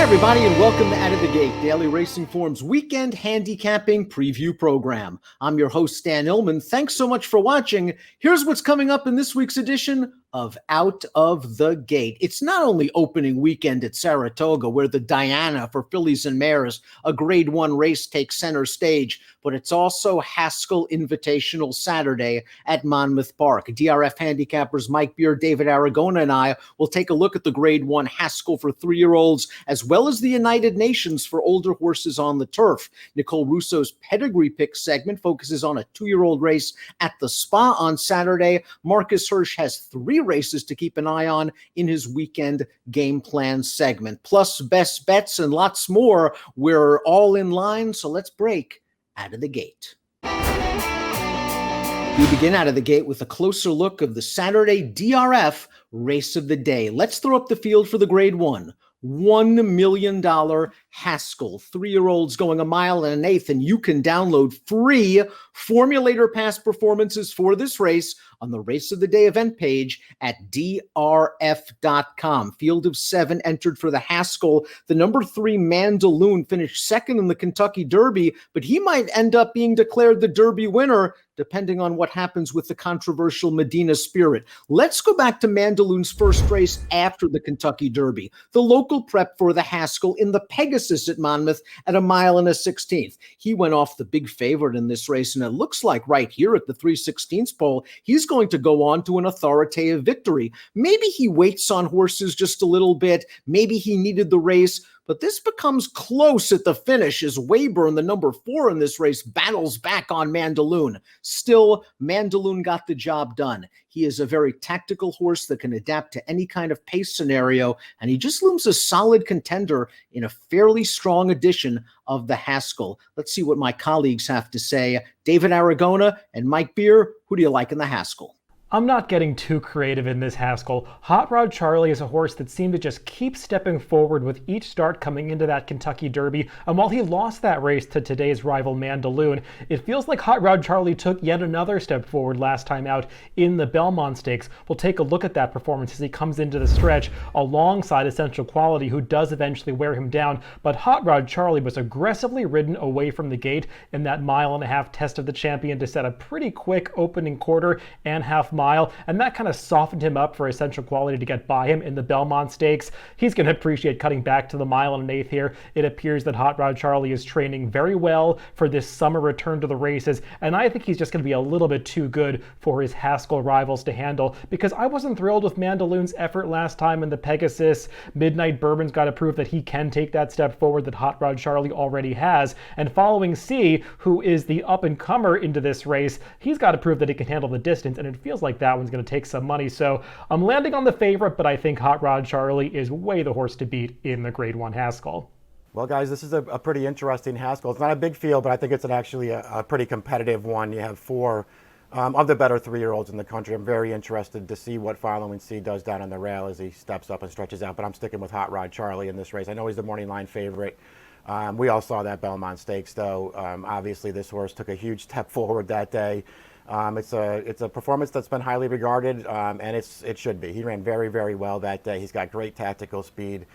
Everybody, and welcome to Out of the Gate, Daily Racing Form's weekend handicapping preview program. I'm your host, Stan Illman. Thanks so much for watching. Here's what's coming up in this week's edition of Out of the Gate. It's not only opening weekend at Saratoga, where the Diana for Fillies and Mares, a Grade 1 race, takes center stage, but it's also Haskell Invitational Saturday at Monmouth Park. DRF Handicappers Mike Beer, David Aragona, and I will take a look at the Grade 1 Haskell for 3-year-olds, as well as the United Nations for older horses on the turf. Nicole Russo's Pedigree Pick segment focuses on a 2-year-old race at the Spa on Saturday. Marcus Hirsch has 3 races to keep an eye on in his weekend game plan segment. Plus best bets and lots more. We're all in line, so let's break out of the gate. We begin out of the gate with a closer look of the Saturday DRF race of the day. Let's throw up the field for the Grade 1. $1 million Haskell, 3-year-olds going 1 1/8 miles, and you can download free formulator past performances for this race on the Race of the Day event page at DRF.com. Field of 7 entered for the Haskell. The number 3 Mandaloon finished second in the Kentucky Derby, but he might end up being declared the Derby winner, depending on what happens with the controversial Medina Spirit. Let's go back to Mandaloon's first race after the Kentucky Derby, the local prep for the Haskell in the Pegasus at Monmouth at 1 16 miles. He went off the big favorite in this race, and it looks like right here at the 3/16 pole, he's going to go on to an authoritative victory. Maybe he waits on horses just a little bit. Maybe he needed the race. But this becomes close at the finish as Weyburn, the number 4 in this race, battles back on Mandaloon. Still, Mandaloon got the job done. He is a very tactical horse that can adapt to any kind of pace scenario, and he just looms a solid contender in a fairly strong edition of the Haskell. Let's see what my colleagues have to say. David Aragona and Mike Beer, who do you like in the Haskell? I'm not getting too creative in this Haskell. Hot Rod Charlie is a horse that seemed to just keep stepping forward with each start coming into that Kentucky Derby, and while he lost that race to today's rival Mandaloon, it feels like Hot Rod Charlie took yet another step forward last time out in the Belmont Stakes. We'll take a look at that performance as he comes into the stretch alongside Essential Quality, who does eventually wear him down, but Hot Rod Charlie was aggressively ridden away from the gate in that 1.5 mile test of the champion to set a pretty quick opening quarter and half mile, and that kind of softened him up for Essential Quality to get by him in the Belmont Stakes. He's going to appreciate cutting back to the 1 1/8 here. It appears that Hot Rod Charlie is training very well for this summer return to the races, and I think he's just going to be a little bit too good for his Haskell rivals to handle, because I wasn't thrilled with Mandaloon's effort last time in the Pegasus. Midnight Bourbon's got to prove that he can take that step forward that Hot Rod Charlie already has, and Following C, who is the up-and-comer into this race, he's got to prove that he can handle the distance, and it feels like that one's going to take some money. So I'm landing on the favorite, but I think Hot Rod Charlie is way the horse to beat in the Grade 1 Haskell. Well, guys, this is a pretty interesting Haskell. It's not a big field, but I think it's actually a pretty competitive one. You have 4 of the better 3-year-olds in the country. I'm very interested to see what Following C does down on the rail as he steps up and stretches out, but I'm sticking with Hot Rod Charlie in this race. I know he's the morning line favorite. We all saw that Belmont Stakes, though. Obviously, this horse took a huge step forward that day. It's a performance that's been highly regarded, and it should be. He ran very, very well that day. He's got great tactical speed.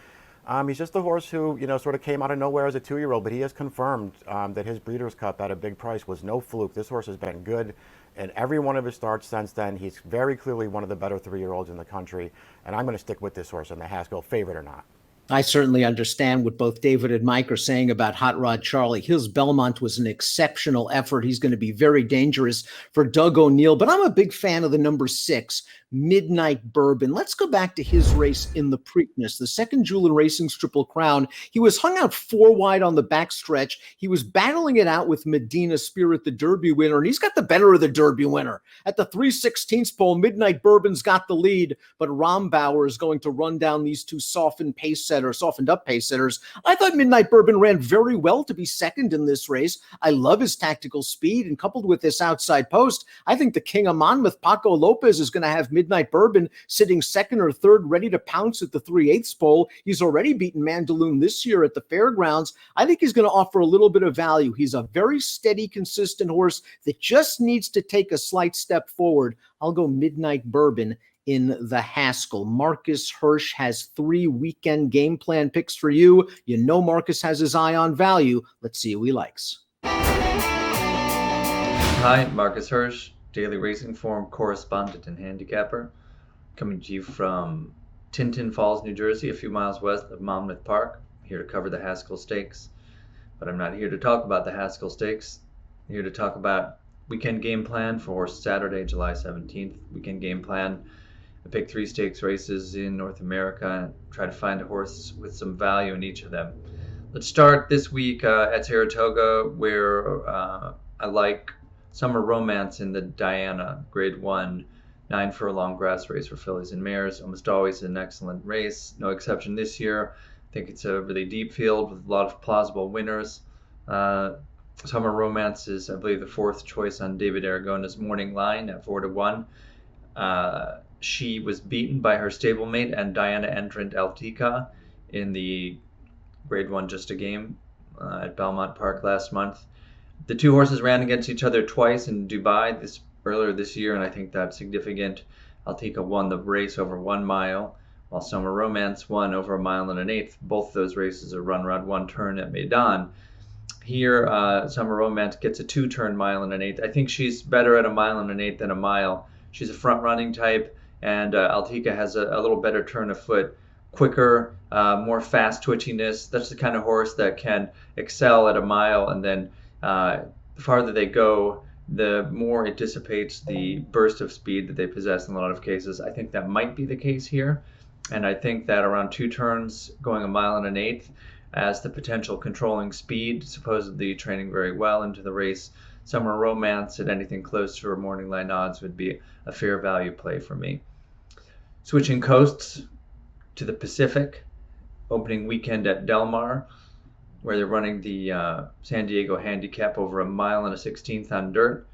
He's just a horse who, sort of came out of nowhere as a 2-year-old, but he has confirmed that his Breeders' Cup at a big price was no fluke. This horse has been good in every one of his starts since then. He's very clearly one of the better 3-year-olds in the country, and I'm going to stick with this horse in the Haskell, favorite or not. I certainly understand what both David and Mike are saying about Hot Rod Charlie. His Belmont was an exceptional effort. He's going to be very dangerous for Doug O'Neill, but I'm a big fan of the number 6, Midnight Bourbon. Let's go back to his race in the Preakness, the second Julin Racing's Triple Crown. He was hung out 4 wide on the backstretch. He was battling it out with Medina Spirit, the Derby winner, and he's got the better of the Derby winner. At the 3/16 pole, Midnight Bourbon's got the lead, but Rombauer is going to run down these 2 softened up pace setters. I thought Midnight Bourbon ran very well to be second in this race. I love his tactical speed, and coupled with this outside post, I think the king of Monmouth, Paco Lopez, is going to have Midnight Bourbon sitting second or third, ready to pounce at the 3/8 pole. He's already beaten Mandaloon this year at the fairgrounds. I think he's going to offer a little bit of value. He's a very steady, consistent horse that just needs to take a slight step forward. I'll go Midnight Bourbon in the Haskell. Marcus Hirsch has 3 weekend game plan picks for you. You know Marcus has his eye on value. Let's see who he likes. Hi, Marcus Hirsch, Daily Racing Form correspondent and handicapper, coming to you from Tinton Falls, New Jersey, a few miles west of Monmouth Park. I'm here to cover the Haskell Stakes, but I'm not here to talk about the Haskell Stakes. I'm here to talk about weekend game plan for Saturday, July 17th. Weekend game plan. I picked 3 stakes races in North America and try to find a horse with some value in each of them. Let's start this week at Saratoga, where I like Summer Romance in the Diana, Grade 1, 9 furlong grass race for fillies and mares. Almost always an excellent race, no exception this year. I think it's a really deep field with a lot of plausible winners. Summer Romance is, I believe, the 4th choice on David Aragona's morning line at 4-1. She was beaten by her stablemate and Diana entrant Altica in the Grade 1 Just a Game at Belmont Park last month. The 2 horses ran against each other twice in Dubai earlier this year, and I think that's significant. Altica won the race over 1 mile, while Summer Romance won over 1 mile and an eighth. Both those races are run around 1 turn at Meydan. Here, Summer Romance gets a 2-turn mile and an eighth. I think she's better at 1 mile and an eighth than a mile. She's a front-running type, and Altica has a little better turn of foot, quicker, more fast twitchiness. That's the kind of horse that can excel at 1 mile, and then the farther they go, the more it dissipates the burst of speed that they possess in a lot of cases. I think that might be the case here, and I think that around 2 turns, going 1 mile and an eighth, as the potential controlling speed, supposedly training very well into the race, Summer Romance at anything close to her morning line odds would be a fair value play for me. Switching coasts to the Pacific, opening weekend at Del Mar, where they're running the San Diego Handicap over 1 mile and a 16th on dirt.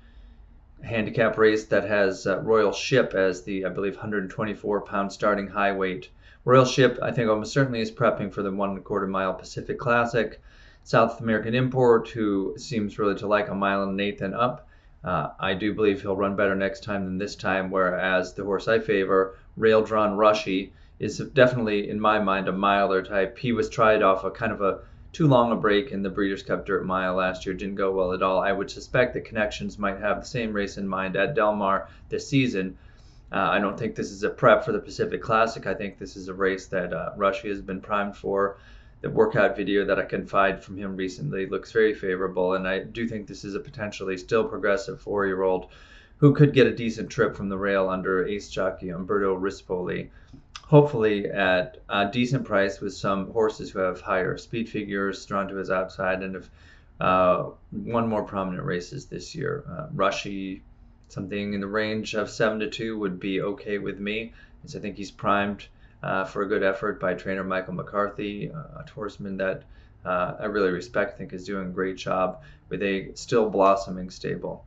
A handicap race that has Royal Ship as the, I believe, 124-pound starting high weight. Royal Ship, I think, almost certainly is prepping for the 1 1/4 mile Pacific Classic. South American import, who seems really to like 1 mile and an eighth and up. I do believe he'll run better next time than this time, whereas the horse I favor, Rail Drawn Rushy, is definitely, in my mind, a miler type. He was tried off a kind of a too long a break in the Breeders' Cup Dirt Mile last year. Didn't go well at all. I would suspect that Connections might have the same race in mind at Del Mar this season. I don't think this is a prep for the Pacific Classic. I think this is a race that Rushy has been primed for. The workout video that I confided from him recently looks very favorable, and I do think this is a potentially still progressive 4-year-old who could get a decent trip from the rail under ace jockey Umberto Rispoli, hopefully at a decent price with some horses who have higher speed figures drawn to his outside and have won more prominent races this year. Rushy, something in the range of 7-2 would be okay with me, as I think he's primed for a good effort by trainer Michael McCarthy, a horseman that I really respect. I think is doing a great job with a still blossoming stable.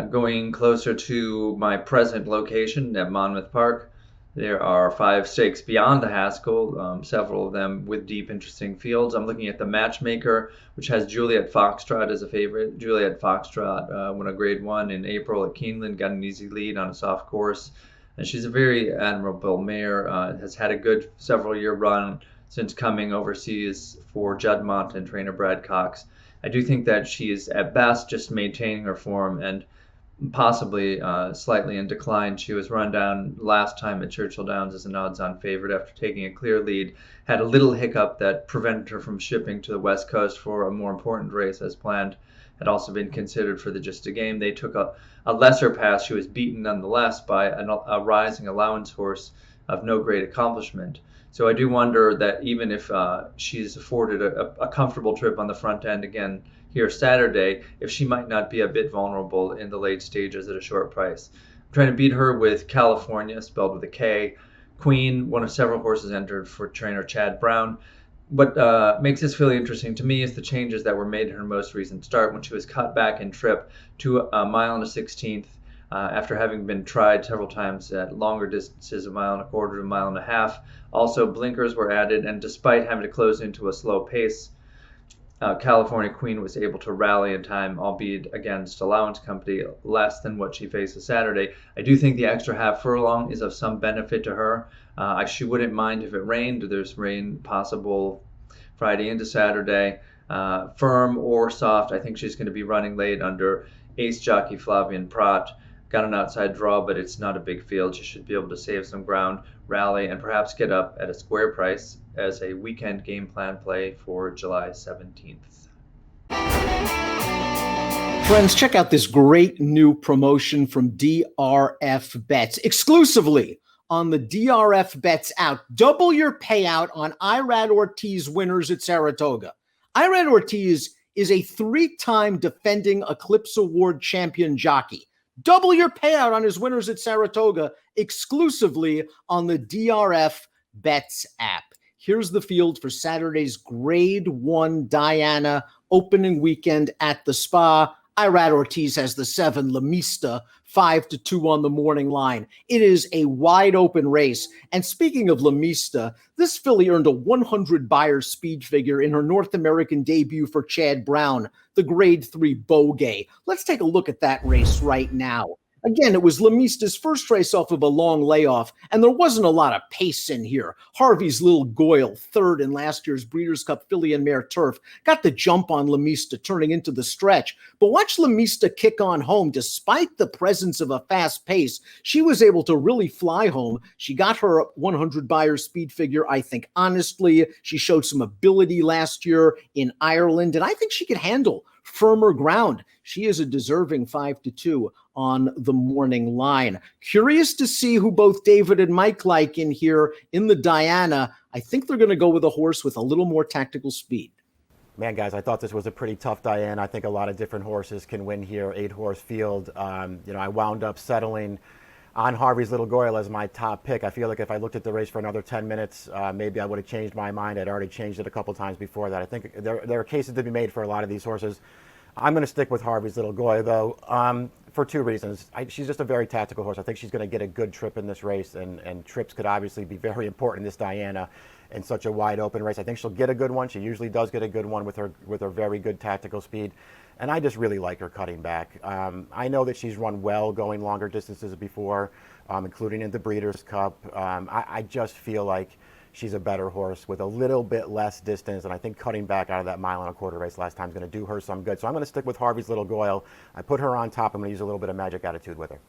Going closer to my present location at Monmouth Park, there are 5 stakes beyond the Haskell, several of them with deep, interesting fields. I'm looking at the Matchmaker, which has Juliet Foxtrot as a favorite. Juliet Foxtrot won a Grade 1 in April at Keeneland, got an easy lead on a soft course. And she's a very admirable mare, has had a good several-year run since coming overseas for Juddmonte and trainer Brad Cox. I do think that she is at best just maintaining her form and possibly slightly in decline. She was run down last time at Churchill Downs as an odds-on favorite after taking a clear lead. Had a little hiccup that prevented her from shipping to the West Coast for a more important race as planned. Had also been considered for the Just a Game. They took a lesser pass. She was beaten nonetheless by a rising allowance horse of no great accomplishment. So I do wonder that even if she's afforded a comfortable trip on the front end again here Saturday, if she might not be a bit vulnerable in the late stages at a short price. I'm trying to beat her with California, spelled with a K. Queen, one of several horses entered for trainer Chad Brown. What makes this really interesting to me is the changes that were made in her most recent start when she was cut back in trip to 1 mile and a 16th after having been tried several times at longer distances, 1 1/4 miles to 1.5 miles. Also, blinkers were added, and despite having to close into a slow pace, California Queen was able to rally in time, albeit against allowance company less than what she faces Saturday. I do think the extra half furlong is of some benefit to her. She wouldn't mind if it rained. There's rain possible Friday into Saturday. Firm or soft, I think she's going to be running late under ace jockey Flavian Prat. Got an outside draw, but it's not a big field. She should be able to save some ground, rally, and perhaps get up at a square price as a weekend game plan play for July 17th. Friends, check out this great new promotion from DRF Bets, exclusively on the DRF Bets out. Double your payout on Irad Ortiz winners at Saratoga. Irad Ortiz is a 3-time defending Eclipse Award champion jockey. Double your payout on his winners at Saratoga exclusively on the DRF Bets app. Here's the field for Saturday's Grade 1 Diana opening weekend at the Spa. Irad Ortiz has the 7 La Mista, 5-2 on the morning line. It is a wide open race. And speaking of La Mista, this filly earned a 100 Beyer speed figure in her North American debut for Chad Brown, the Grade 3 Bogey. Let's take a look at that race right now. Again, it was La Mista's first race off of a long layoff, and there wasn't a lot of pace in here. Harvey's Little Goyle, third in last year's Breeders' Cup Filly and Mare Turf, got the jump on La Mista turning into the stretch. But watch La Mista kick on home. Despite the presence of a fast pace, she was able to really fly home. She got her 100 Beyer speed figure, I think, honestly. She showed some ability last year in Ireland, and I think she could handle firmer ground. She is a deserving 5-2 on the morning line. Curious to see who both David and Mike like in here in the Diana. I think they're going to go with a horse with a little more tactical speed. Man, guys, I thought this was a pretty tough Diana. I think a lot of different horses can win here, 8-horse field. I wound up settling on Harvey's Little Goyle as my top pick. I feel like if I looked at the race for another 10 minutes, maybe I would have changed my mind. I'd already changed it a couple times before that. I think there are cases to be made for a lot of these horses. I'm going to stick with Harvey's Little Goyle, though, for 2 reasons. She's just a very tactical horse. I think she's going to get a good trip in this race, and trips could obviously be very important in this Diana in such a wide open race. I think she'll get a good one. She usually does get a good one with her very good tactical speed, and I just really like her cutting back. I know that she's run well going longer distances before, including in the Breeders' Cup. I just feel like she's a better horse with a little bit less distance, and I think cutting back out of that 1.25-mile race last time is going to do her some good. So I'm going to stick with Harvey's Little Goyle. I put her on top. I'm going to use a little bit of magic attitude with her.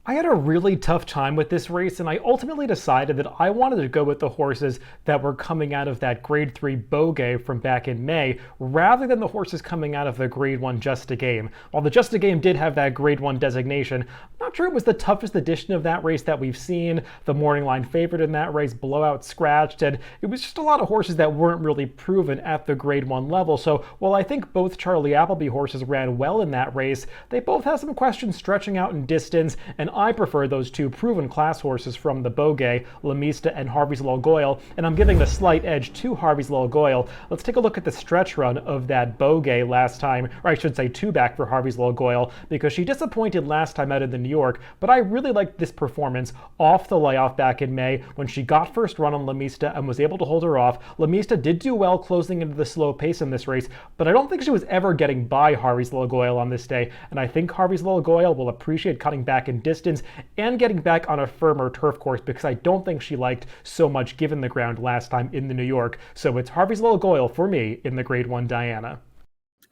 I had a really tough time with this race, and I ultimately decided that I wanted to go with the horses that were coming out of that Grade 3 Bogey from back in May, rather than the horses coming out of the Grade 1 Just a Game. While the Just a Game did have that Grade 1 designation, I'm not sure it was the toughest edition of that race that we've seen. The morning line favorite in that race, blowout scratched, and it was just a lot of horses that weren't really proven at the Grade 1 level. So while I think both Charlie Appleby horses ran well in that race, they both have some questions stretching out in distance, and I prefer those 2 proven class horses from the Bogey, La Mista and Harvey's Little Goyle, and I'm giving the slight edge to Harvey's Little Goyle. Let's take a look at the stretch run of that Bogey last time, or I should say 2-back for Harvey's Little Goyle, because she disappointed last time out in the New York, but I really liked this performance off the layoff back in May when she got first run on La Mista and was able to hold her off. La Mista did do well closing into the slow pace in this race, but I don't think she was ever getting by Harvey's Little Goyle on this day, and I think Harvey's Little Goyle will appreciate cutting back in distance and getting back on a firmer turf course, because I don't think she liked so much given the ground last time in the New York. So it's Harvey's Little Goyle for me in the Grade 1 Diana.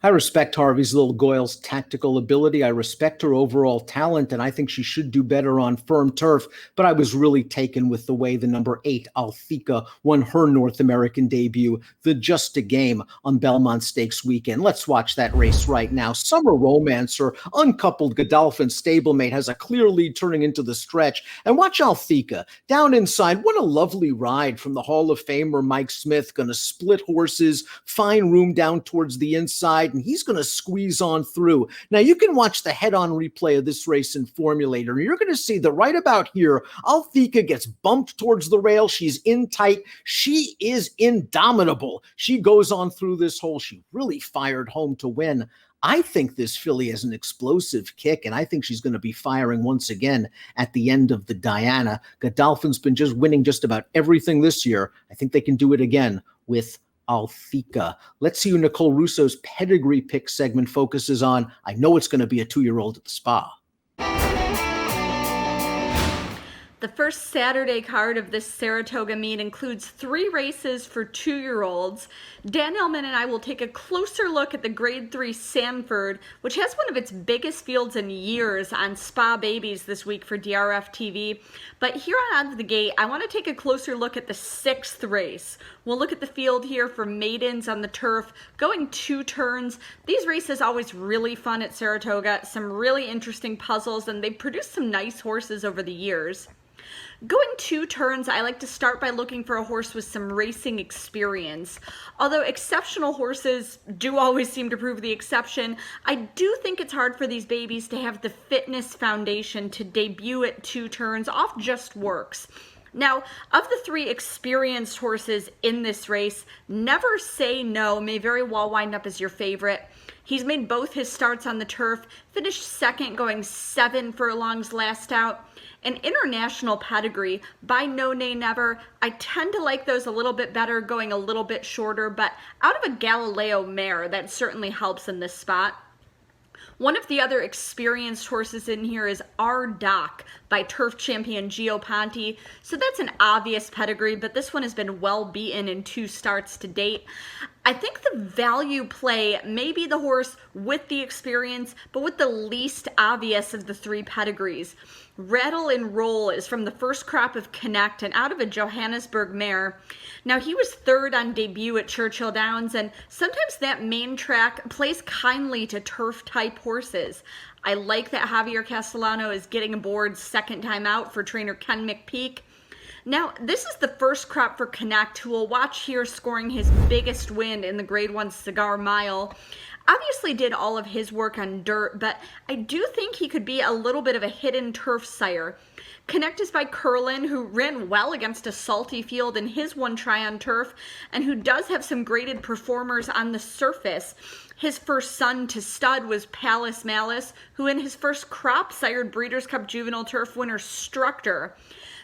I respect Harvey's Little Goyle's tactical ability. I respect her overall talent, and I think she should do better on firm turf. But I was really taken with the way the number 8, Althika, won her North American debut, the Just a Game, on Belmont Stakes weekend. Let's watch that race right now. Summer Romancer, uncoupled Godolphin stablemate, has a clear lead turning into the stretch. And watch Althika down inside. What a lovely ride from the Hall of Famer Mike Smith. Going to split horses, fine room down towards the inside, and he's going to squeeze on through. Now, you can watch the head-on replay of this race in Formulator, and you're going to see that right about here, Althika gets bumped towards the rail. She's in tight. She is indomitable. She goes on through this hole. She really fired home to win. I think this filly has an explosive kick, and I think she's going to be firing once again at the end of the Diana. Godolphin's been just winning just about everything this year. I think they can do it again with Althika. Let's see who Nicole Russo's Pedigree Pick segment focuses on. I know it's going to be a 2-year-old at the Spa. The first Saturday card of this Saratoga meet includes 3 races for 2-year-olds. Dan Ellman and I will take a closer look at the Grade 3 Sanford, which has one of its biggest fields in years on Spa Babies this week for DRF TV. But here on Out of the Gate, I want to take a closer look at the 6th race. We'll look at the field here for maidens on the turf, going 2 turns. These races always really fun at Saratoga, some really interesting puzzles, and they've produced some nice horses over the years. Going 2 turns, I like to start by looking for a horse with some racing experience. Although exceptional horses do always seem to prove the exception, I do think it's hard for these babies to have the fitness foundation to debut at 2 turns off just works. Now, of the 3 experienced horses in this race, Never Say No may very well wind up as your favorite. He's made both his starts on the turf, finished second, going 7 furlongs last out. An international pedigree by No Nay Never, I tend to like those a little bit better, going a little bit shorter, but out of a Galileo mare, that certainly helps in this spot. One of the other experienced horses in here is R Doc by turf champion Gio Ponti. So that's an obvious pedigree, but this one has been well beaten in 2 starts to date. I think the value play may be the horse with the experience, but with the least obvious of the 3 pedigrees. Rattle and Roll is from the first crop of Connect and out of a Johannesburg mare. Now, he was 3rd on debut at Churchill Downs, and sometimes that main track plays kindly to turf-type horses. I like that Javier Castellano is getting aboard 2nd time out for trainer Ken McPeak. Now, this is the first crop for Connect, who will watch here scoring his biggest win in the Grade 1 Cigar Mile. Obviously did all of his work on dirt, but I do think he could be a little bit of a hidden turf sire. Connect is by Curlin, who ran well against a salty field in his one try on turf, and who does have some graded performers on the surface. His first son to stud was Palace Malice, who in his first crop sired Breeders' Cup Juvenile Turf winner Structor.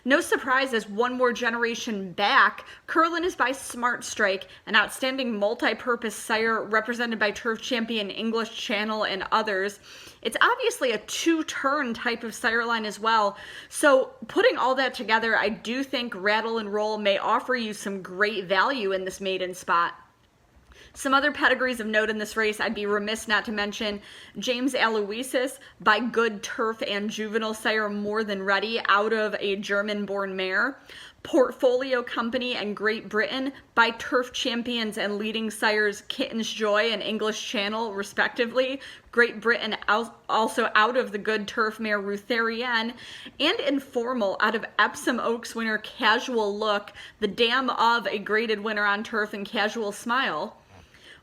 No surprise, as one more generation back, Curlin is by Smart Strike, an outstanding multi-purpose sire represented by turf champion English Channel and others. It's obviously a 2-turn type of sire line as well. So putting all that together, I do think Rattle and Roll may offer you some great value in this maiden spot. Some other pedigrees of note in this race, I'd be remiss not to mention James Aloysius by Good Turf and Juvenile sire More Than Ready out of a German-born mare. Portfolio Company and Great Britain by turf champions and leading sires Kitten's Joy and English Channel, respectively. Great Britain also out of the good turf mare Rutherienne. And Informal out of Epsom Oaks winner Casual Look, the dam of a graded winner on turf and Casual Smile.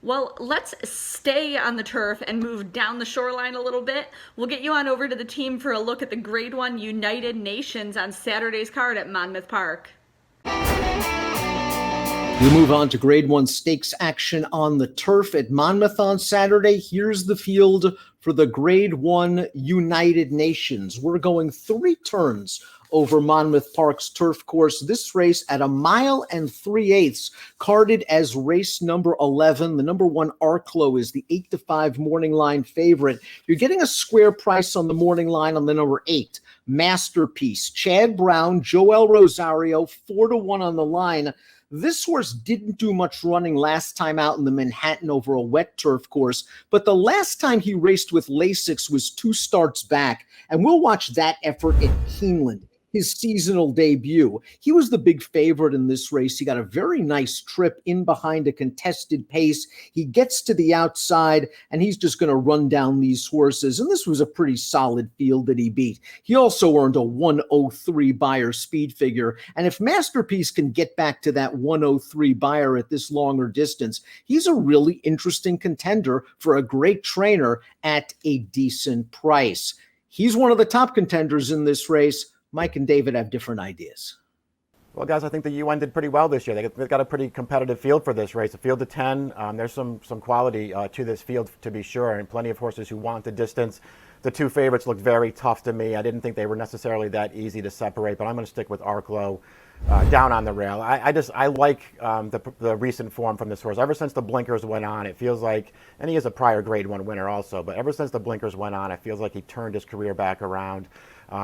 Well, let's stay on the turf and move down the shoreline a little bit. We'll get you on over to the team for a look at the Grade 1 United Nations on Saturday's card at Monmouth Park. We move on to Grade 1 stakes action on the turf at Monmouth on Saturday. Here's the field for the Grade 1 United Nations. We're going 3 turns over Monmouth Park's turf course. This race at 1 mile and 3/8, carded as race number 11. The number 1 Arklow is the 8-5 morning line favorite. You're getting a square price on the morning line on the number 8, Masterpiece. Chad Brown, Joel Rosario, 4-1 on the line. This horse didn't do much running last time out in the Manhattan over a wet turf course, but the last time he raced with Lasix was 2 starts back, and we'll watch that effort at Keeneland, his seasonal debut. He was the big favorite in this race. He got a very nice trip in behind a contested pace. He gets to the outside, and he's just going to run down these horses. And this was a pretty solid field that he beat. He also earned a 103 Beyer speed figure. And if Masterpiece can get back to that 103 Beyer at this longer distance, he's a really interesting contender for a great trainer at a decent price. He's one of the top contenders in this race. Mike and David have different ideas. Well, guys, I think the UN did pretty well this year. They've got a pretty competitive field for this race. A field of 10. There's some quality to this field, to be sure, and plenty of horses who want the distance. The 2 favorites looked very tough to me. I didn't think they were necessarily that easy to separate, but I'm going to stick with Arklow. down on the rail. I like the recent form from this horse. Ever since the blinkers went on, it feels like, and he is a prior Grade 1 winner also, but ever since the blinkers went on, it feels like he turned his career back around.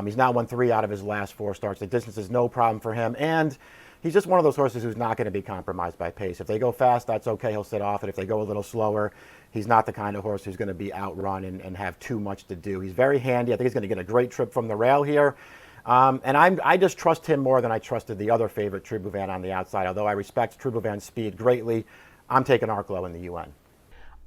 He's now won 3 out of his last 4 starts. The distance is no problem for him, and he's just one of those horses who's not going to be compromised by pace. If they go fast, that's okay. He'll sit off it. If they go a little slower, he's not the kind of horse who's going to be outrun and have too much to do. He's very handy. I think he's going to get a great trip from the rail here. And I just trust him more than I trusted the other favorite, Tribhuvan, on the outside. Although I respect Tribhuvan's speed greatly, I'm taking Arklow in the UN.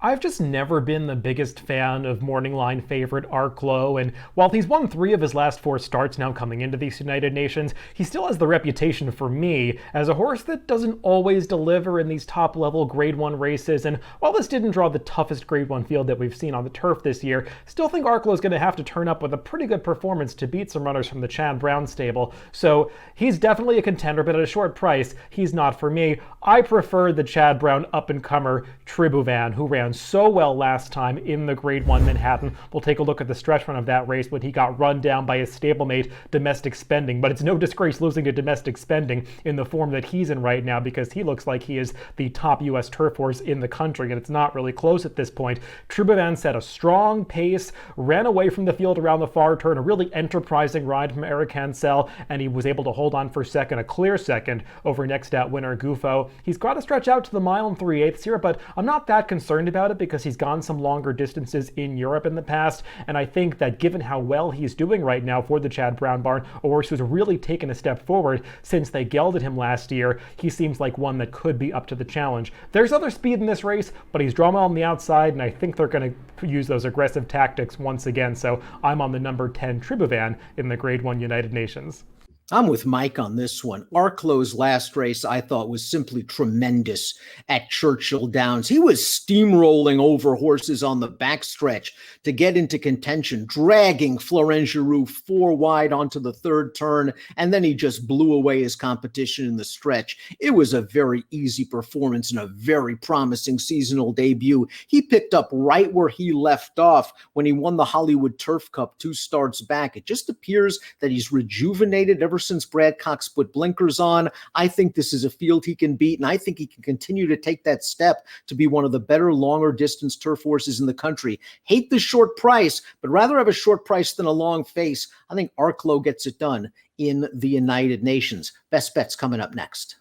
I've just never been the biggest fan of morning line favorite Arklow, and while he's won 3 of his last 4 starts now coming into these United Nations, he still has the reputation for me as a horse that doesn't always deliver in these top-level Grade 1 races, and while this didn't draw the toughest Grade 1 field that we've seen on the turf this year, still think Arklow's going to have to turn up with a pretty good performance to beat some runners from the Chad Brown stable, so he's definitely a contender, but at a short price, he's not for me. I prefer the Chad Brown up-and-comer Tribhuvan, who ran so well last time in the Grade 1 Manhattan. We'll take a look at the stretch run of that race when he got run down by his stablemate Domestic Spending, but it's no disgrace losing to Domestic Spending in the form that he's in right now, because he looks like he is the top U.S. turf horse in the country, and it's not really close at this point. Tribhuvan set a strong pace, ran away from the field around the far turn, a really enterprising ride from Eric Hansel, and he was able to hold on for second, a clear second over next out winner Gufo. He's got to stretch out to the mile and 3/8 here, but I'm not that concerned about it because he's gone some longer distances in Europe in the past, and I think that given how well he's doing right now for the Chad Brown barn, a horse who's really taken a step forward since they gelded him last year, he seems like one that could be up to the challenge. There's other speed in this race, but he's drawn on the outside, and I think they're going to use those aggressive tactics once again, so I'm on the number 10 Tribhuvan in the Grade 1 United Nations. I'm with Mike on this one. Arklow's last race, I thought, was simply tremendous at Churchill Downs. He was steamrolling over horses on the backstretch to get into contention, dragging Florent Giroux 4 wide onto the 3rd turn, and then he just blew away his competition in the stretch. It was a very easy performance and a very promising seasonal debut. He picked up right where he left off when he won the Hollywood Turf Cup 2 starts back. It just appears that he's rejuvenated ever since Brad Cox put blinkers on. I think this is a field he can beat, and I think he can continue to take that step to be one of the better longer distance turf horses in the country. Hate the short price, but rather have a short price than a long face. I think Arklow gets it done in the United Nations. Best bets coming up next.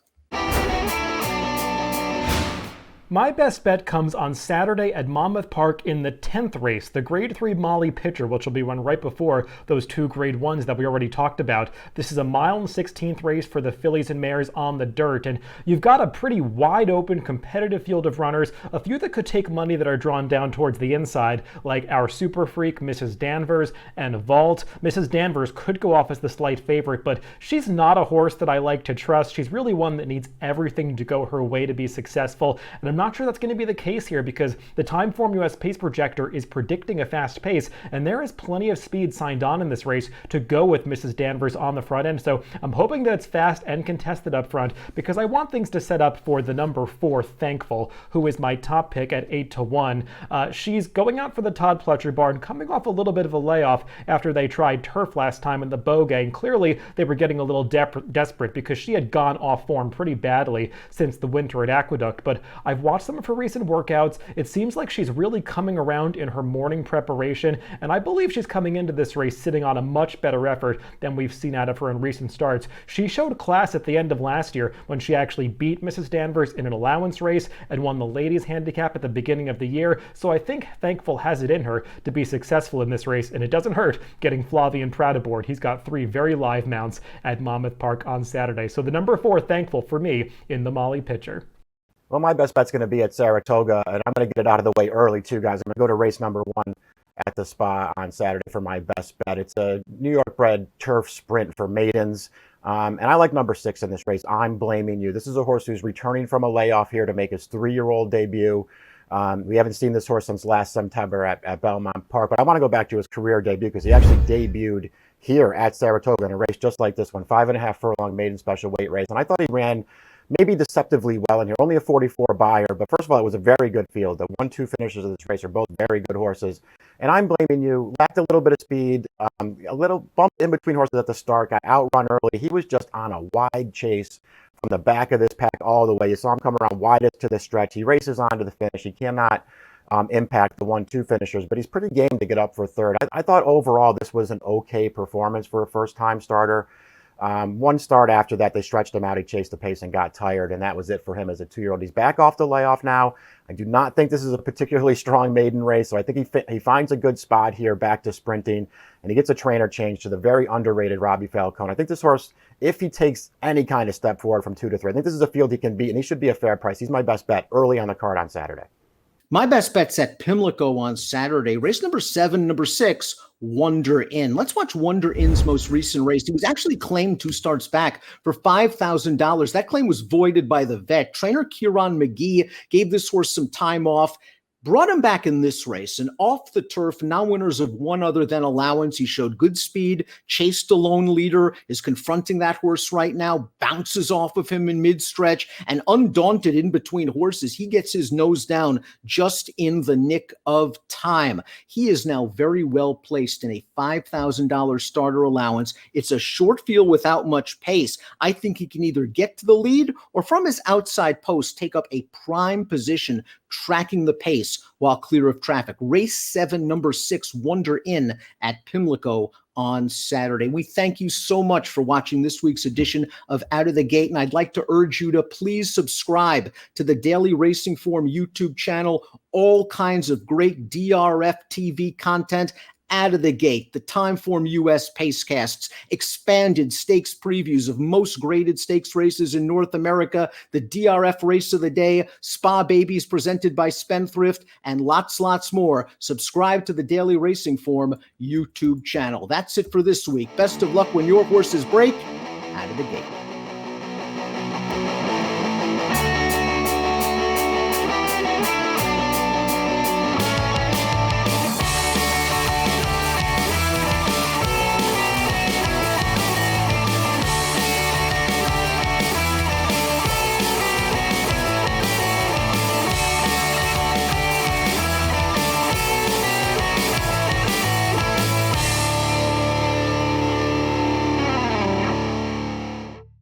My best bet comes on Saturday at Monmouth Park in the 10th race, the Grade 3 Molly Pitcher, which will be run right before those 2 Grade 1s that we already talked about. This is a mile and 16th race for the fillies and mares on the dirt, and you've got a pretty wide open competitive field of runners, a few that could take money that are drawn down towards the inside, like our Super Freak, Mrs. Danvers, and Vault. Mrs. Danvers could go off as the slight favorite, but she's not a horse that I like to trust. She's really one that needs everything to go her way to be successful, and I'm not sure that's going to be the case here because the Timeform US pace projector is predicting a fast pace, and there is plenty of speed signed on in this race to go with Mrs. Danvers on the front end, so I'm hoping that it's fast and contested up front because I want things to set up for the number 4 Thankful, who is my top pick at 8-1. She's going out for the Todd Pletcher barn, coming off a little bit of a layoff after they tried turf last time in the Bow Gang. Clearly, they were getting a little desperate because she had gone off form pretty badly since the winter at Aqueduct, but I've watched some of her recent workouts. It seems like she's really coming around in her morning preparation, and I believe she's coming into this race sitting on a much better effort than we've seen out of her in recent starts. She showed class at the end of last year when she actually beat Mrs. Danvers in an allowance race and won the ladies handicap at the beginning of the year, so I think Thankful has it in her to be successful in this race, and it doesn't hurt getting Flavian Pratt aboard. He's got 3 very live mounts at Monmouth Park on Saturday, so the number 4 Thankful for me in the Molly Pitcher. Well, my best bet's going to be at Saratoga, and I'm going to get it out of the way early, too, guys. I'm going to go to race number 1 at the Spa on Saturday for my best bet. It's a New York-bred turf sprint for maidens, and I like number 6 in this race. I'm Blaming You. This is a horse who's returning from a layoff here to make his 3-year-old debut. We haven't seen this horse since last September at Belmont Park, but I want to go back to his career debut because he actually debuted here at Saratoga in a race just like this one, 5.5 furlong maiden special weight race, and I thought he ran maybe deceptively well in here. Only a 44 buyer, but first of all, it was a very good field. The 1-2 finishers of this race are both very good horses. And I'm blaming you. Lacked a little bit of speed, a little bump in between horses at the start, got outrun early. He was just on a wide chase from the back of this pack all the way. You saw him come around widest to the stretch. He races on to the finish. He cannot impact the 1-2 finishers, but he's pretty game to get up for third. I thought overall this was an okay performance for a first-time starter. One start after that, they stretched him out. He chased the pace and got tired, and that was it for him as a 2-year-old. He's back off the layoff now. I do not think this is a particularly strong maiden race, so I think he finds a good spot here back to sprinting, and he gets a trainer change to the very underrated Robbie Falcone. I think this horse, if he takes any kind of step forward from 2 to 3, I think this is a field he can beat, and he should be a fair price. He's my best bet early on the card on Saturday. My best bet's at Pimlico on Saturday. Race number 7, number 6, Wonder Inn. Let's watch Wonder Inn's most recent race. He was actually claimed 2 starts back for $5,000. That claim was voided by the vet. Trainer Kieran McGee gave this horse some time off, brought him back in this race, and off the turf, now winners of one other than Allowance. He showed good speed, chased a lone leader, is confronting that horse right now, bounces off of him in mid-stretch, and undaunted in between horses, he gets his nose down just in the nick of time. He is now very well placed in a $5,000 starter allowance. It's a short field without much pace. I think he can either get to the lead or from his outside post take up a prime position tracking the pace while clear of traffic. Race 7, number 6, Wonder Inn at Pimlico on Saturday. We thank you so much for watching this week's edition of Out of the Gate, and I'd like to urge you to please subscribe to the Daily Racing Form YouTube channel. All kinds of great DRF TV content. Out of the Gate, the Timeform US Pacecasts, expanded stakes previews of most graded stakes races in North America, the DRF Race of the Day, Spa Babies presented by Spendthrift, and lots more. Subscribe to the Daily Racing Form YouTube channel. That's it for this week. Best of luck when your horses break. Out of the Gate.